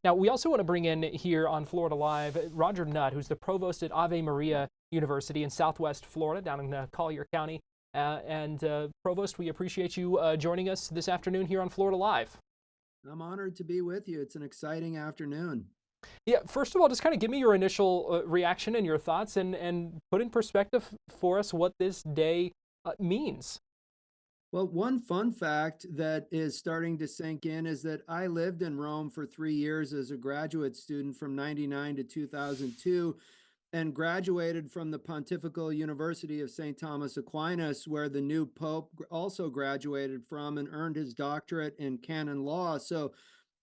Now, we also want to bring in here on Florida Live Roger Nutt, who's the provost at Ave Maria University in Southwest Florida, down in Collier County. Provost, we appreciate you joining us this afternoon here on Florida Live. I'm honored to be with you. It's an exciting afternoon. Yeah, first of all, just kind of give me your initial reaction and your thoughts, and put in perspective for us what this day means. Well, one fun fact that is starting to sink in is that I lived in Rome for 3 years as a graduate student from 99 to 2002 and graduated from the Pontifical University of St. Thomas Aquinas, where the new Pope also graduated from and earned his doctorate in canon law. So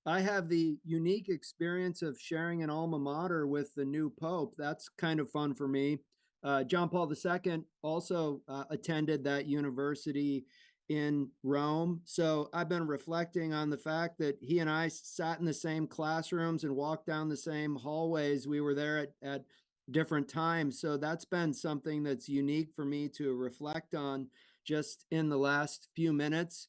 I have the unique experience of sharing an alma mater with the new Pope. That's kind of fun for me. John Paul II also attended that university in Rome. So I've been reflecting on the fact that he and I sat in the same classrooms and walked down the same hallways. We were there at different times. So that's been something that's unique for me to reflect on just in the last few minutes.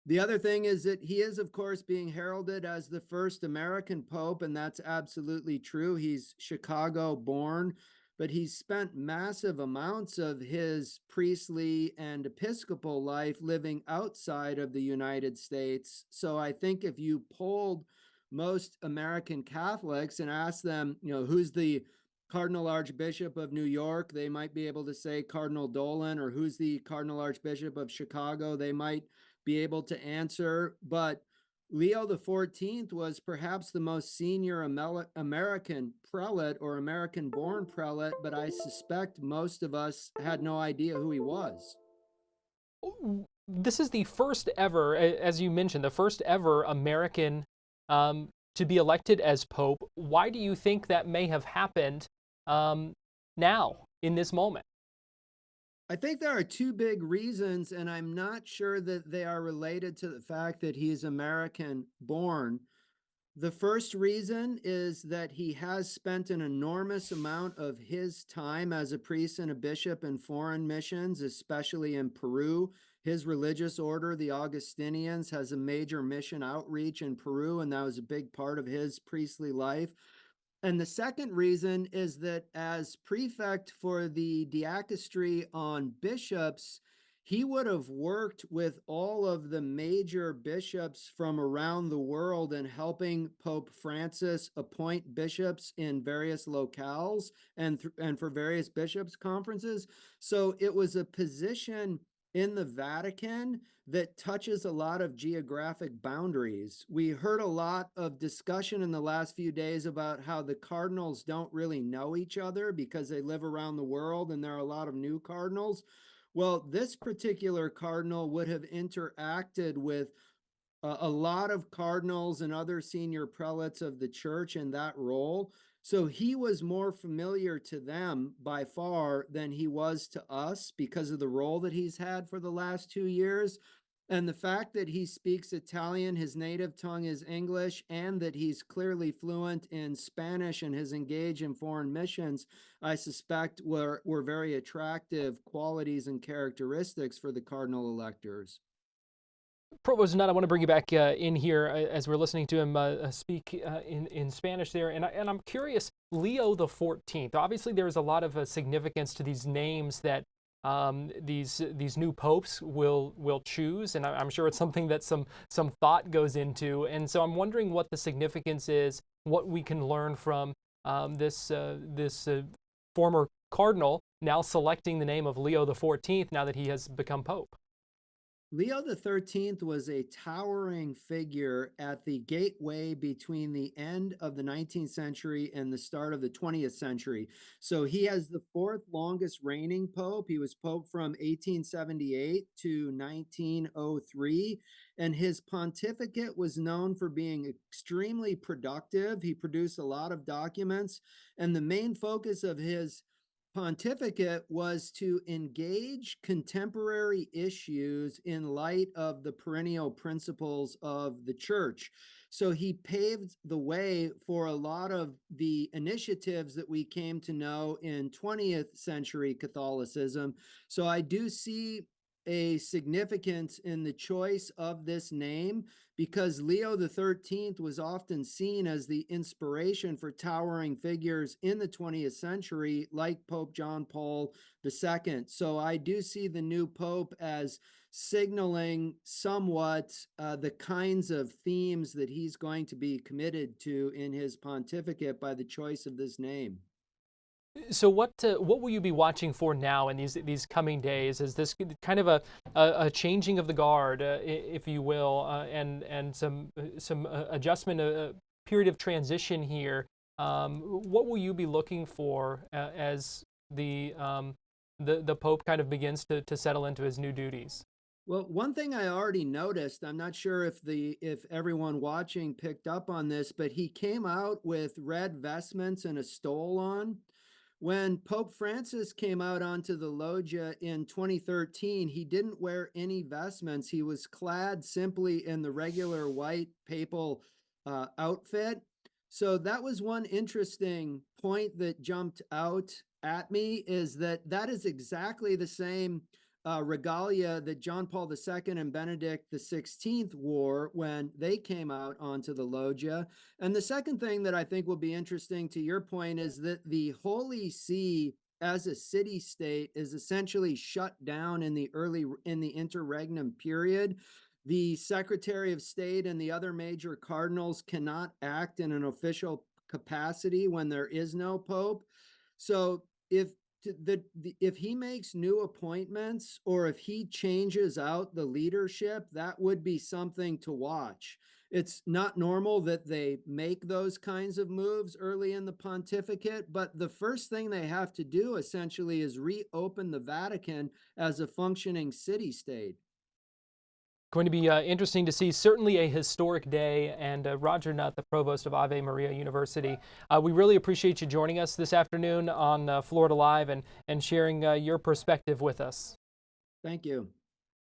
The other thing is that he is, of course, being heralded as the first American Pope, and that's absolutely true. He's Chicago born, but he's spent massive amounts of his priestly and episcopal life living outside of the United States. So I think if you polled most American Catholics and asked them, who's the Cardinal Archbishop of New York, they might be able to say Cardinal Dolan, or who's the Cardinal Archbishop of Chicago, they might be able to answer. But Leo XIV was perhaps the most senior American prelate or American born prelate, but I suspect most of us had no idea who he was. This is the first ever, as you mentioned, the first ever American to be elected as Pope. Why do you think that may have happened now, in this moment? I think there are two big reasons, and I'm not sure that they are related to the fact that he's American born. The first reason is that he has spent an enormous amount of his time as a priest and a bishop in foreign missions, especially in Peru. His religious order, the Augustinians, has a major mission outreach in Peru, and that was a big part of his priestly life. And the second reason is that as prefect for the dicastery on bishops, he would have worked with all of the major bishops from around the world in helping Pope Francis appoint bishops in various locales and for various bishops' conferences. So it was a position in the Vatican that touches a lot of geographic boundaries. We heard a lot of discussion in the last few days about how the cardinals don't really know each other because they live around the world and there are a lot of new cardinals. Well, this particular cardinal would have interacted with a lot of cardinals and other senior prelates of the church in that role. So he was more familiar to them by far than he was to us because of the role that he's had for the last 2 years. And the fact that he speaks Italian, his native tongue is English, and that he's clearly fluent in Spanish and has engaged in foreign missions, I suspect were very attractive qualities and characteristics for the cardinal electors. Provost Nutt, I want to bring you back in here as we're listening to him speak in Spanish there, and I'm curious, Leo the 14th. Obviously, there's a lot of significance to these names that these new popes will choose, and I'm sure it's something that some thought goes into. And so I'm wondering what the significance is, what we can learn from this former cardinal now selecting the name of Leo the 14th now that he has become pope. Leo XIII was a towering figure at the gateway between the end of the 19th century and the start of the 20th century. So he has the fourth longest reigning pope. He was pope from 1878 to 1903, and his pontificate was known for being extremely productive. He produced a lot of documents, and the main focus of his pontificate was to engage contemporary issues in light of the perennial principles of the church. So he paved the way for a lot of the initiatives that we came to know in 20th century Catholicism. So I do see a significance in the choice of this name because Leo the 13th was often seen as the inspiration for towering figures in the 20th century, like Pope John Paul II. So I do see the new Pope as signaling somewhat the kinds of themes that he's going to be committed to in his pontificate by the choice of this name. So what will you be watching for now in these coming days? Is this kind of a changing of the guard, if you will, and some adjustment, a period of transition here? What will you be looking for as the Pope kind of begins to settle into his new duties? Well, one thing I already noticed, I'm not sure if everyone watching picked up on this, but he came out with red vestments and a stole on. When Pope Francis came out onto the loggia in 2013, he didn't wear any vestments. He was clad simply in the regular white papal outfit. So that was one interesting point that jumped out at me, is that that is exactly the same regalia that John Paul II and Benedict XVI wore when they came out onto the loggia. And the second thing that I think will be interesting to your point is that the Holy See as a city state is essentially shut down in the interregnum period. The Secretary of State and the other major cardinals cannot act in an official capacity when there is no pope. So if he makes new appointments or if he changes out the leadership, that would be something to watch. It's not normal that they make those kinds of moves early in the pontificate, but the first thing they have to do essentially is reopen the Vatican as a functioning city state. Going to be interesting to see. Certainly a historic day. And Roger Nutt, the provost of Ave Maria University, we really appreciate you joining us this afternoon on Florida Live and sharing your perspective with us. Thank you.